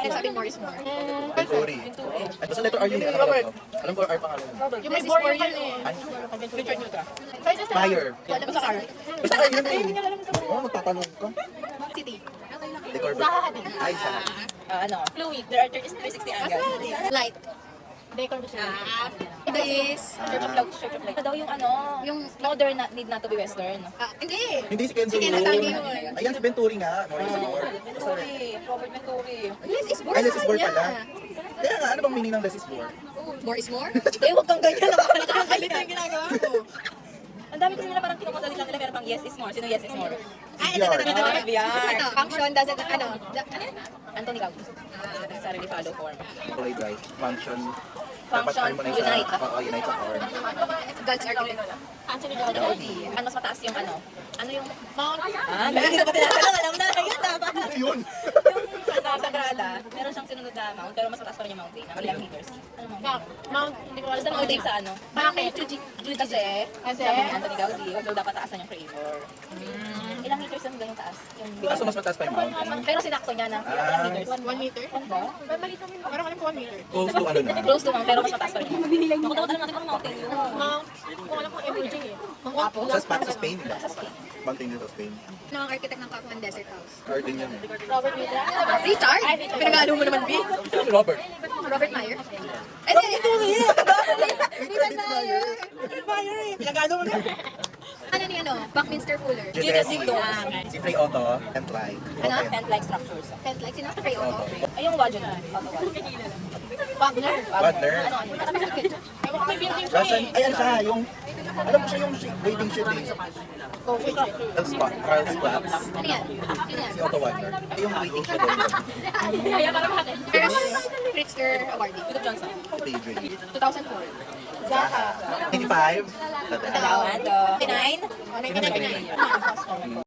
akin sabi more is more. Venturi. Ay, basta letter R yun eh. Alam ko R pangalan. Yung less is more yun eh. Richard Newton. Fire. Wala pa sa car. Basta R yun eh. Oo, magtatanong ka. City. Decor ba? Ay, sa Fluid. There are 360 angles. Light. Decor ba siya? Ito is, Church of Light. Church of Light. Ito daw yung yung, modern need not to be western. hindi. Hindi si Kenzo Si Ken yun. Asagi yun. Ayan si Venturi nga. Morris Moore. Venturi. Robert Venturi. Less is more Ay, less sa is more kanya. pala. Kaya nga, ano bang meaning ng less is more? More is more? Eh, huwag kang ganyan. Nakakalit yung ginagawa ko. Ang dami kasi nila parang kinukontrol lang nila, pero pang yes is more. Sino yes is more? Ay, ito. VR. Ito, function doesn't, Anthony Gaudí. Sarili follow form. Collide right. Function. Function, harmonize unite. Oo, unite sa form. God's architect. Anthony Gaudí. Ano mas mataas yung ano? Ano yung Mount? Hindi ko pa tinatanong. Alam na. Yun dapat. Ano yun? Yung Sagrada, meron siyang sinunod na mount, pero mas mataas pa rin yung mountain. Ang ilang meters. Ano mount? Mount, hindi ko alam. Basta mountain sa ano? Bakit? Kasi, sabi ni Anthony Gaudí, huwag daw dapat taasan yung creator. Ilang meters ang ganyung taas? Yung Kaso mas mataas pa yung mountain. Pero sinakto niya na ilang meters? 1 meter? Ano ba? Parang alam ko 1 meter. Close to ano na. Close to mount, pero mas mataas pa rin. Naku, dapat alam natin kung mountain yun. Mount, kung alam ko emerging eh. Tapos, Sa Spain, di ba? Mountain dito sa Spain. Ano ang architect ng Kaufman Desert House? Garden yan. Robert Mitra. Richard? Pinagalo mo naman, B? Si Robert. Robert Meyer? Eh, ito Richard Meyer! Pinagano mo na. Ano ni ano? Buckminster Fuller? Julius Jesse. Zito. Si Frey Otto. And Light. Ano? Tent-like structures. Tent like, sino? Frey Otto? Ay, yung Wajon na. Wagner? Wagner. Ano? Russian. Ay, ano siya? Yung... Alam mo siya yung waiting shit eh. Carl Splatz. Ano yan? Sino yan? Si Otto Wagner. Ay, yung waiting shit doon. First Pritzker Awardee. Philip Johnson. Daydream. 2004. 85. Tadaan. Dalawan to. 9. Oh, 1999.